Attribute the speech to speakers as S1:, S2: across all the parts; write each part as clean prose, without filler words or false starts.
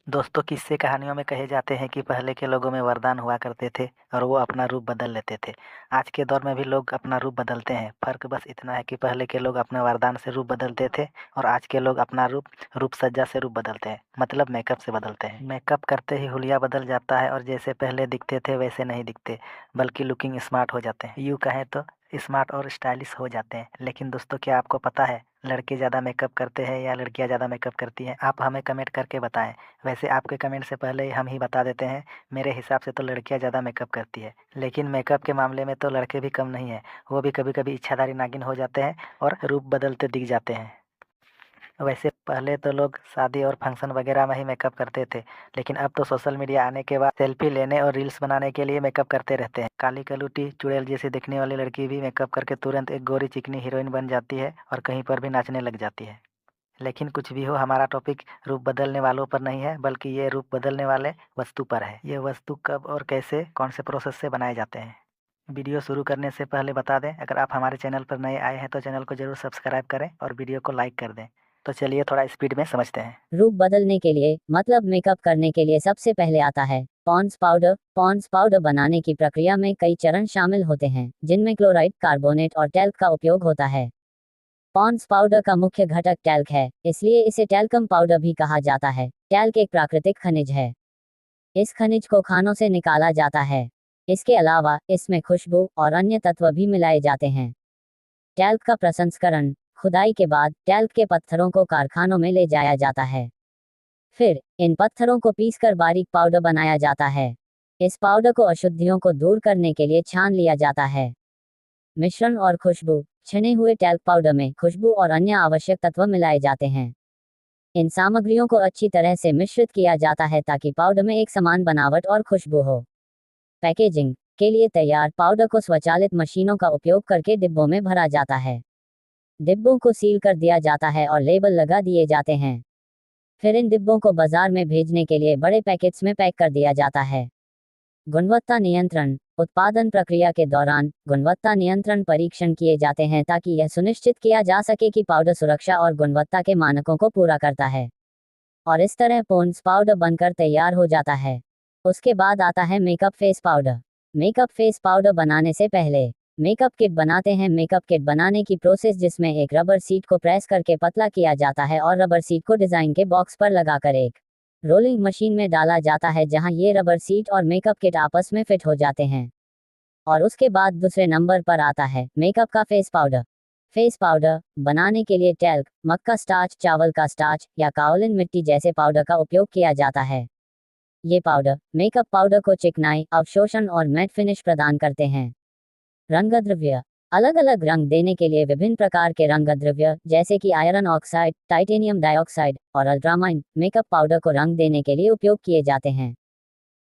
S1: दोस्तों, किस्से कहानियों में कहे जाते हैं कि पहले के लोगों में वरदान हुआ करते थे और वो अपना रूप बदल लेते थे। आज के दौर में भी लोग अपना रूप बदलते हैं। फ़र्क बस इतना है कि पहले के लोग अपने वरदान से रूप बदलते थे और आज के लोग अपना रूप सज्जा से रूप बदलते हैं, मतलब मेकअप से बदलते हैं। मेकअप करते ही हुलिया बदल जाता है और जैसे पहले दिखते थे वैसे नहीं दिखते, बल्कि लुकिंग स्मार्ट हो जाते हैं। यूँ कहें तो स्मार्ट और स्टाइलिश हो जाते हैं। लेकिन दोस्तों, क्या आपको पता है लड़के ज़्यादा मेकअप करते हैं या लड़कियाँ ज़्यादा मेकअप करती हैं? आप हमें कमेंट करके बताएं। वैसे आपके कमेंट से पहले हम ही बता देते हैं, मेरे हिसाब से तो लड़कियां ज़्यादा मेकअप करती है, लेकिन मेकअप के मामले में तो लड़के भी कम नहीं है। वो भी कभी कभी इच्छाधारी नागिन हो जाते हैं और रूप बदलते दिख जाते हैं। वैसे पहले तो लोग शादी और फंक्शन वगैरह में ही मेकअप करते थे, लेकिन अब तो सोशल मीडिया आने के बाद सेल्फी लेने और रील्स बनाने के लिए मेकअप करते रहते हैं। काली कलूटी चुड़ैल जैसी दिखने वाली लड़की भी मेकअप करके तुरंत एक गोरी चिकनी हीरोइन बन जाती है और कहीं पर भी नाचने लग जाती है। लेकिन कुछ भी हो, हमारा टॉपिक रूप बदलने वालों पर नहीं है, बल्कि ये रूप बदलने वाले वस्तु पर है। ये वस्तु कब और कैसे कौन से प्रोसेस से बनाए जाते हैं। वीडियो शुरू करने से पहले बता दें, अगर आप हमारे चैनल पर नए आए हैं तो चैनल को जरूर सब्सक्राइब करें और वीडियो को लाइक कर दें। तो चलिए थोड़ा स्पीड में समझते हैं।
S2: रूप बदलने के लिए मतलब मेकअप करने के लिए सबसे पहले आता है पॉन्ड्स पाउडर। पॉन्ड्स पाउडर बनाने की प्रक्रिया में कई चरण शामिल होते हैं, जिनमें क्लोराइड, कार्बोनेट और टैल्क का उपयोग होता है। पॉन्ड्स पाउडर का मुख्य घटक टैल्क है, इसलिए इसे टैल्कम पाउडर भी कहा जाता है। टैल्क एक प्राकृतिक खनिज है। इस खनिज को खानों से निकाला जाता है। इसके अलावा इसमें खुशबू और अन्य तत्व भी मिलाए जाते हैं। टैल्क का प्रसंस्करण: खुदाई के बाद टैल्क के पत्थरों को कारखानों में ले जाया जाता है। फिर इन पत्थरों को पीसकर बारीक पाउडर बनाया जाता है। इस पाउडर को अशुद्धियों को दूर करने के लिए छान लिया जाता है। मिश्रण और खुशबू: छने हुए टैल्क पाउडर में खुशबू और अन्य आवश्यक तत्व मिलाए जाते हैं। इन सामग्रियों को अच्छी तरह से मिश्रित किया जाता है ताकि पाउडर में एक समान बनावट और खुशबू हो। पैकेजिंग के लिए तैयार पाउडर को स्वचालित मशीनों का उपयोग करके डिब्बों में भरा जाता है। डिब्बों को सील कर दिया जाता है और लेबल लगा दिए जाते हैं। फिर इन डिब्बों को बाजार में भेजने के लिए बड़े पैकेट्स में पैक कर दिया जाता है। गुणवत्ता नियंत्रण: उत्पादन प्रक्रिया के दौरान गुणवत्ता नियंत्रण परीक्षण किए जाते हैं ताकि यह सुनिश्चित किया जा सके कि पाउडर सुरक्षा और गुणवत्ता के मानकों को पूरा करता है। और इस तरह पॉन्ड्स पाउडर बनकर तैयार हो जाता है। उसके बाद आता है makeup face powder. Makeup face powder बनाने से पहले मेकअप किट बनाते हैं। मेकअप किट बनाने की प्रोसेस, जिसमें एक रबर सीट को प्रेस करके पतला किया जाता है और रबर सीट को डिजाइन के बॉक्स पर लगाकर एक रोलिंग मशीन में डाला जाता है, जहां ये रबर सीट और मेकअप किट आपस में फिट हो जाते हैं। और उसके बाद दूसरे नंबर पर आता है मेकअप का फेस पाउडर। फेस पाउडर बनाने के लिए टैल्क, मक्का स्टार्च, चावल का स्टार्च या काओलिन मिट्टी जैसे पाउडर का उपयोग किया जाता है। ये पाउडर मेकअप पाउडर को चिकनाई, अवशोषण और मैट फिनिश प्रदान करते हैं। रंग द्रव्य: अलग अलग रंग देने के लिए विभिन्न प्रकार के रंग द्रव्य, जैसे कि आयरन ऑक्साइड, टाइटेनियम डाइऑक्साइड और अल्ट्रामाइन, मेकअप पाउडर को रंग देने के लिए उपयोग किए जाते हैं।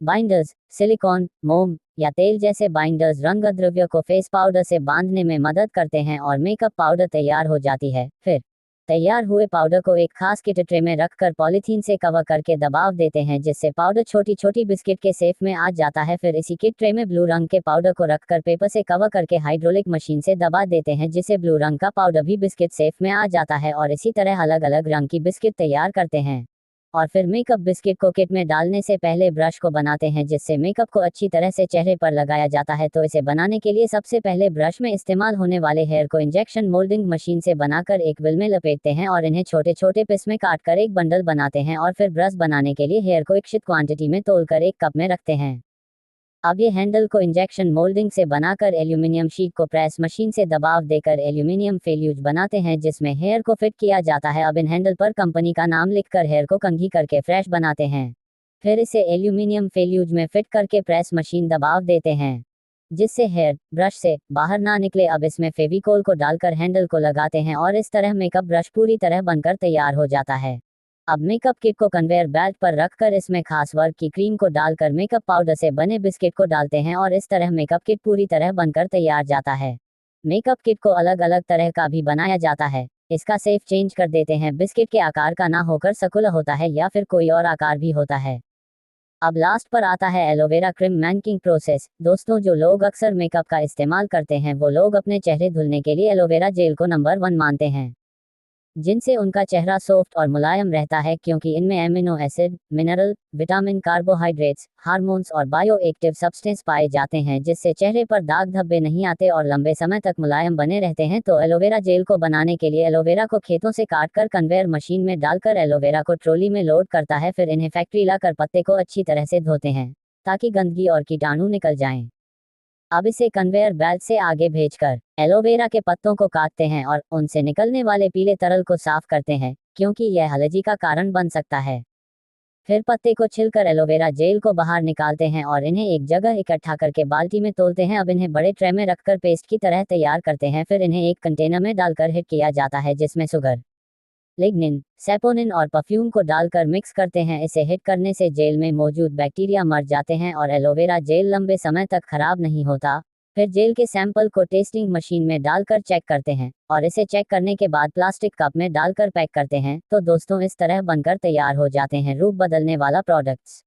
S2: बाइंडर्स: सिलिकॉन, मोम या तेल जैसे बाइंडर्स रंग द्रव्य को फेस पाउडर से बांधने में मदद करते हैं और मेकअप पाउडर तैयार हो जाती है। फिर तैयार हुए पाउडर को एक खास किट ट्रे में रखकर पॉलीथीन से कवर करके दबाव देते हैं, जिससे पाउडर छोटी छोटी बिस्किट के शेप में आ जाता है। फिर इसी किट ट्रे में ब्लू रंग के पाउडर को रखकर पेपर से कवर करके हाइड्रोलिक मशीन से दबा देते हैं, जिससे ब्लू रंग का पाउडर भी बिस्किट शेप में आ जाता है और इसी तरह अलग अलग रंग की बिस्किट तैयार करते हैं। और फिर मेकअप बिस्किट को किट में डालने से पहले ब्रश को बनाते हैं, जिससे मेकअप को अच्छी तरह से चेहरे पर लगाया जाता है। तो इसे बनाने के लिए सबसे पहले ब्रश में इस्तेमाल होने वाले हेयर को इंजेक्शन मोल्डिंग मशीन से बनाकर एक विल में लपेटते हैं और इन्हें छोटे छोटे पीस में काटकर एक बंडल बनाते हैं और फिर ब्रश बनाने के लिए हेयर को इच्छित क्वांटिटी में तोलकर एक कप में रखते हैं। अब ये हैंडल को इंजेक्शन मोल्डिंग से बनाकर एल्यूमिनियम शीट को प्रेस मशीन से दबाव देकर एल्यूमिनियम फेल्यूज बनाते हैं, जिसमें हेयर को फिट किया जाता है। अब इन हैंडल पर कंपनी का नाम लिखकर हेयर को कंघी करके फ्रेश बनाते हैं। फिर इसे एल्यूमिनियम फेल्यूज में फिट करके प्रेस मशीन दबाव देते हैं, जिससे हेयर ब्रश से बाहर ना निकले। अब इसमें फेविकोल को डालकर हैंडल को लगाते हैं और इस तरह मेकअप ब्रश पूरी तरह बनकर तैयार हो जाता है। अब मेकअप किट को कन्वेयर बेल्ट पर रखकर इसमें खास वर्क की क्रीम को डालकर मेकअप पाउडर से बने बिस्किट को डालते हैं और इस तरह मेकअप किट पूरी तरह बनकर तैयार जाता है। मेकअप किट को अलग अलग तरह का भी बनाया जाता है। इसका शेप चेंज कर देते हैं, बिस्किट के आकार का ना होकर सर्कुलर होता है या फिर कोई और आकार भी होता है। अब लास्ट पर आता है एलोवेरा क्रीम मैकिंग प्रोसेस। दोस्तों, जो लोग अक्सर मेकअप का इस्तेमाल करते हैं वो लोग अपने चेहरे धुलने के लिए एलोवेरा जेल को नंबर 1 मानते हैं। जिनसे उनका चेहरा सॉफ्ट और मुलायम रहता है, क्योंकि इनमें amino acid, mineral, vitamin, carbohydrates, hormones और बायोएक्टिव सब्सटेंस पाए जाते हैं, जिससे चेहरे पर दाग धब्बे नहीं आते और लंबे समय तक मुलायम बने रहते हैं। तो एलोवेरा जेल को बनाने के लिए एलोवेरा को खेतों से काटकर कन्वेयर मशीन में डालकर एलोवेरा को ट्रॉली में लोड करता है, फिर इन्हें फैक्ट्री लाकर पत्ते को अच्छी तरह से धोते हैं ताकि गंदगी और कीटाणु निकल जाएं। अब इसे कन्वेयर बेल्ट से आगे भेजकर एलोवेरा के पत्तों को काटते हैं और उनसे निकलने वाले पीले तरल को साफ करते हैं, क्योंकि यह एलर्जी का कारण बन सकता है। फिर पत्ते को छिलकर एलोवेरा जेल को बाहर निकालते हैं और इन्हें एक जगह इकट्ठा करके बाल्टी में तोलते हैं। अब इन्हें बड़े ट्रे में रखकर पेस्ट की तरह तैयार करते हैं, फिर इन्हें एक कंटेनर में डालकर हीट किया जाता है, जिसमें शुगर, लिग्निन, सेपोनिन और परफ्यूम को डालकर मिक्स करते हैं। इसे हीट करने से जेल में मौजूद बैक्टीरिया मर जाते हैं और एलोवेरा जेल लंबे समय तक खराब नहीं होता। फिर जेल के सैंपल को टेस्टिंग मशीन में डालकर चेक करते हैं और इसे चेक करने के बाद प्लास्टिक कप में डालकर पैक करते हैं। तो दोस्तों, इस तरह बनकर तैयार हो जाते हैं रूप बदलने वाला प्रोडक्ट्स।